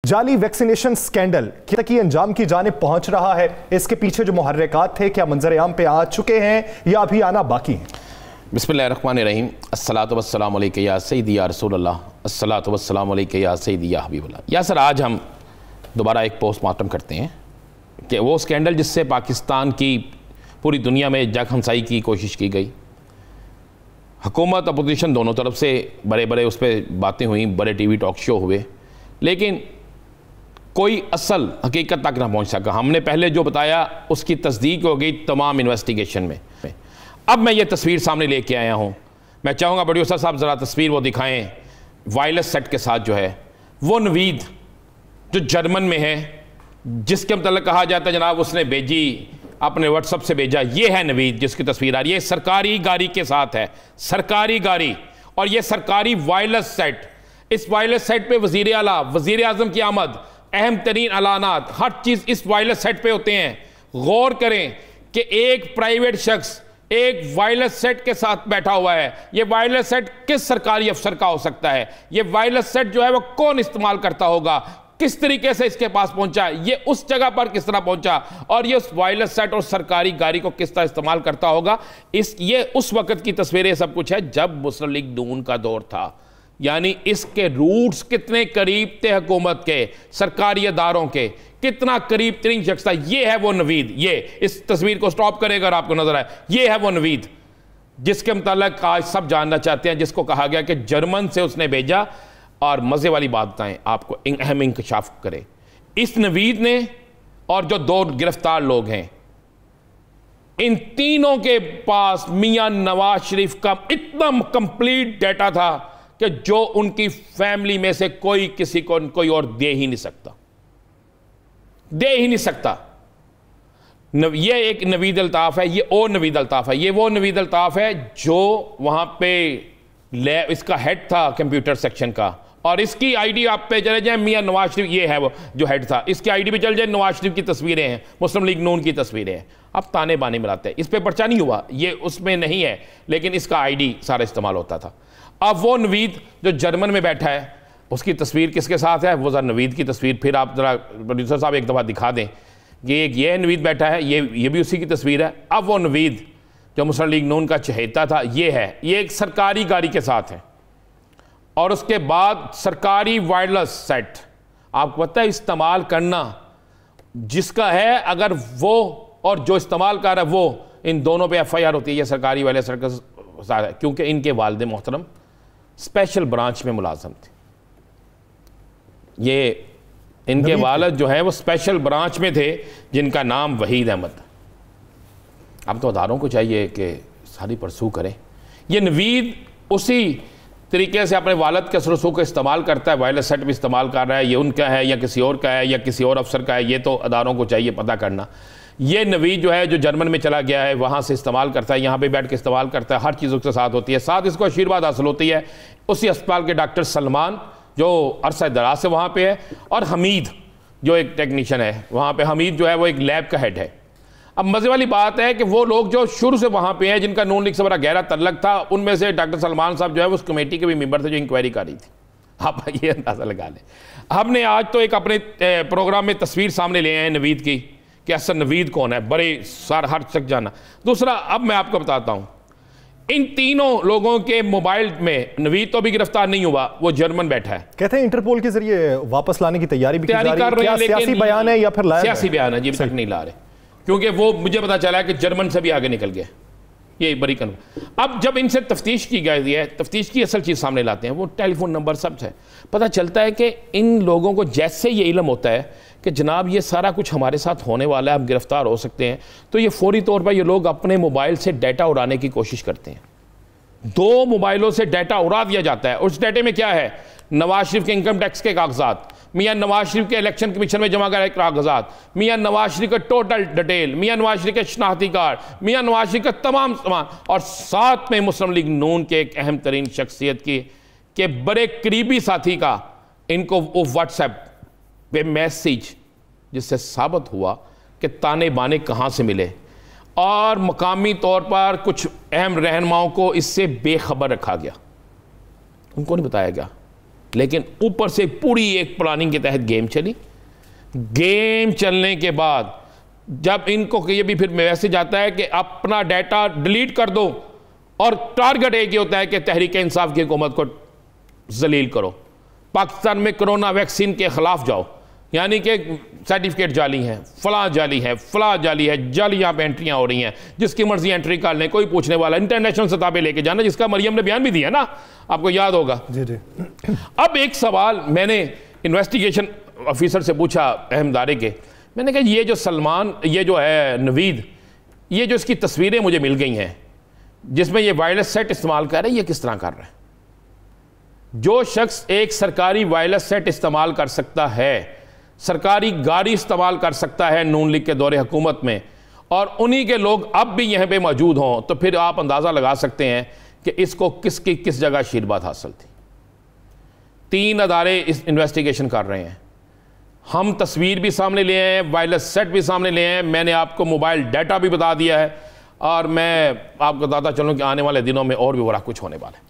जाली vaccination scandal क्या तक अंजाम की जानिब पहुंच रहा है? इसके पीछे जो मुहर्रिकात थे क्या मंजर-ए-आम पे आ चुके हैं या अभी आना बाकी है? बिस्मिल्लाहिर्रहमानिर्रहीम। अस्सलातु वस्सलामु अलैका या सय्यदी या रसूलल्लाह, अस्सलातु वस्सलामु अलैका या सय्यदी या हबीबल्लाह। या सर, आज हम दोबारा एक पोस्टमार्टम करते हैं कि वो स्कैंडल जिससे पाकिस्तान की पूरी दुनिया में जग हमसाई की कोशिश की गई, हुकूमत अपोजिशन दोनों तरफ से बड़े बड़े उस पर बातें हुई, बड़े टीवी टॉक शो हुए, लेकिन कोई असल हकीकत तक ना पहुंच सका। हमने पहले जो बताया उसकी तस्दीक हो गई तमाम इन्वेस्टिगेशन में। अब मैं ये तस्वीर सामने लेके आया हूँ। मैं चाहूँगा प्रोड्यूसर साहब ज़रा तस्वीर वो दिखाएं, वायरलेस सेट के साथ जो है वो नवीद जो जर्मन में है, जिसके मतलब कहा जाता है जनाब उसने भेजी, अपने व्हाट्सअप से भेजा। ये है नवीद जिसकी तस्वीर आ रही है, सरकारी गाड़ी के साथ है, सरकारी गाड़ी, और ये सरकारी वायरलेस सेट। इस वायरलेस सेट पे वज़ीर आला, वज़ीर आज़म की आमद, अहम तरीन अलानात, हर चीज़ इस वायरलेस सेट पे होते हैं। गौर करें कि एक प्राइवेट शख्स एक वायरलेस सेट के साथ बैठा हुआ है। ये वायरलेस सेट किस सरकारी अफसर का हो सकता है? ये वायरलेस सेट जो है वो कौन इस्तेमाल करता होगा? किस तरीके से इसके पास पहुंचा? ये उस जगह पर किस तरह पहुंचा? और ये उस वायरलेस सेट और सरकारी गाड़ी को किस तरह इस्तेमाल करता होगा? ये उस वक्त की तस्वीरें सब कुछ है जब मुस्लिम लीग नून का दौर था। यानी इसके रूट्स कितने करीब थे हुकूमत के, सरकारी अदारों के, कितना करीब तरीन शख्स था। ये है वो नवीद। ये इस तस्वीर को स्टॉप करेगा अगर आपको नजर आए, ये है वो नवीद जिसके मुताल्लिक आज सब जानना चाहते हैं, जिसको कहा गया कि जर्मन से उसने भेजा। और मजे वाली बात बताएं आपको, अहम इंकशाफ करें, इस नवीद ने और जो दो गिरफ्तार लोग हैं, इन तीनों के पास मियां नवाज शरीफ का इतना कंप्लीट डेटा था कि जो उनकी फैमिली में से कोई किसी को कोई और दे ही नहीं सकता, दे ही नहीं सकता। ये एक नवीद अल्ताफ है, ये और नवीद अल्ताफ है। ये वो नवीद अल्ताफ है जो वहां पे इसका हेड था कंप्यूटर सेक्शन का, और इसकी आईडी आप पे चले जाए, मियां नवाज शरीफ, ये है वो जो हेड था, इसकी आईडी पे चल जाए, नवाज शरीफ की तस्वीरें हैं, मुस्लिम लीग नून की तस्वीरें हैं। अब ताने बाने मिलाते हैं, इस पे पर्चा नहीं हुआ, ये उसमें नहीं है, लेकिन इसका आईडी सारा इस्तेमाल होता था। अब वो नवीद जो जर्मन में बैठा है, उसकी तस्वीर किसके साथ है? वो जरा नवीद की तस्वीर फिर आप जरा प्रोड्यूसर साहब एक दफ़ा दिखा दें कि ये नवीद बैठा है, ये भी उसी की तस्वीर है। अब वो नवीद जो मुस्लिम लीग नून का चहेता था, ये है, ये एक सरकारी गाड़ी के साथ है, और उसके बाद सरकारी वायरलेस सेट। आपको पता है इस्तेमाल करना जिसका है, अगर वो और जो इस्तेमाल कर रहा है वो, इन दोनों पे FIR होती है। ये सरकारी वायरलेस सेट का साथ है, क्योंकि इनके वालिद मोहतरम स्पेशल ब्रांच में मुलाजम थे। ये इनके वालिद जो है वो स्पेशल ब्रांच में थे, जिनका नाम वहीद अहमद। अब तो अदारों को चाहिए कि सारी परसू करें। ये नवीद उसी तरीके से अपने वालिद के सरसू को इस्तेमाल करता है, वायरलेस सेट भी इस्तेमाल कर रहा है। ये उनका है या किसी और का है या किसी और अफसर का है, ये तो अदारों को चाहिए पता करना। ये नवीद जो है जो जर्मन में चला गया है, वहाँ से इस्तेमाल करता है, यहाँ पे बैठ के इस्तेमाल करता है, हर चीज़ उसके साथ होती है। साथ इसको आशीर्वाद हासिल होती है उसी अस्पताल के डॉक्टर सलमान जो अरसा दराज से वहाँ पे है, और हमीद जो एक टेक्नीशियन है वहाँ पे। हमीद जो है वो एक लैब का हेड है। अब मज़े वाली बात है कि वो लोग जो शुरू से वहाँ पे हैं, जिनका नून लीग से बड़ा गहरा तल्लक था, उनमें से डॉक्टर सलमान साहब जो है उस कमेटी के भी मेंबर थे जो इंक्वायरी कर रही थी। आप ये अंदाज़ा लगा लें। हमने आज तो एक अपने प्रोग्राम में तस्वीर सामने ले आए हैं नवीद की, कि असल नवीद कौन है, बड़े हर तक जाना। दूसरा, अब मैं आपको बताता हूँ, इन तीनों लोगों के मोबाइल में नवीद तो भी गिरफ्तार नहीं हुआ, वो जर्मन बैठा है। कहते हैं इंटरपोल के जरिए वापस लाने की तैयारी कर रहे हैं। सियासी बयान है या फिर सियासी बयान है? जी, अभी तक नहीं ला रहे, क्योंकि वो मुझे पता चला है कि जर्मन से भी आगे निकल गया। ये बड़ी अब जब इनसे तफ्तीश की गई है, तफ्तीश की असल चीज़ सामने लाते हैं, वो टेलीफोन नंबर सब है, पता चलता है कि इन लोगों को जैसे ये इल्म होता है कि जनाब ये सारा कुछ हमारे साथ होने वाला है, हम गिरफ्तार हो सकते हैं, तो ये फौरी तौर पर ये लोग अपने मोबाइल से डाटा उड़ाने की कोशिश करते हैं। 2 मोबाइलों से डाटा उड़ा दिया जाता है। उस डाटे में क्या है? नवाज शरीफ के इनकम टैक्स के कागजात, मियां नवाज शरीफ के इलेक्शन कमीशन में जमा कराए कागजात, मियां नवाज शरीफ का टोटल डिटेल, मियां नवाज शरीफ के शनाख्ती कार्ड, मियां नवाज शरीफ का तमाम सामान, और साथ में मुस्लिम लीग नून के एक अहम तरीन शख्सियत की के बड़े करीबी साथी का इनको वो व्हाट्सएप पे मैसेज, जिससे साबित हुआ कि ताने बाने कहाँ से मिले, और मकामी तौर पर कुछ अहम रहनुमाओं को इससे बेखबर रखा गया, उनको नहीं बताया गया। लेकिन ऊपर से पूरी एक प्लानिंग के तहत गेम चली। गेम चलने के बाद जब इनको ये भी फिर मैसेज आता है कि अपना डाटा डिलीट कर दो, और टारगेट एक ही होता है कि तहरीक इंसाफ की हुकूमत को जलील करो, पाकिस्तान में कोरोना वैक्सीन के खिलाफ जाओ, यानी कि सर्टिफिकेट जाली है, फलां जाली है, फलां जाली है, जाली यहाँ पे एंट्रियाँ हो रही हैं, जिसकी मर्जी एंट्री कर लें, कोई पूछने वाला, इंटरनेशनल सतह पे लेके जाना, जिसका मरियम ने बयान भी दिया ना, आपको याद होगा। जी जी। अब एक सवाल मैंने इन्वेस्टिगेशन ऑफिसर से पूछा अहमदारे के, मैंने कहा ये जो सलमान, ये जो है नवीद, ये जो इसकी तस्वीरें मुझे मिल गई हैं जिसमें ये वायरलेस सेट इस्तेमाल कर रहे हैं, ये किस तरह कर रहे हैं? जो शख्स एक सरकारी वायरलेस सेट इस्तेमाल कर सकता है, सरकारी गाड़ी इस्तेमाल कर सकता है नून लीग के दौरे हुकूमत में, और उन्हीं के लोग अब भी यहाँ पे मौजूद हों, तो फिर आप अंदाज़ा लगा सकते हैं कि इसको किसकी किस जगह आशीर्वाद हासिल थी। 3 अदारे इस इन्वेस्टिगेशन कर रहे हैं। हम तस्वीर भी सामने ले आए हैं, वायरलेस सेट भी सामने ले आए हैं, मैंने आपको मोबाइल डाटा भी बता दिया है, और मैं आपको बताता चलूँ कि आने वाले दिनों में और भी बड़ा कुछ होने वाला है।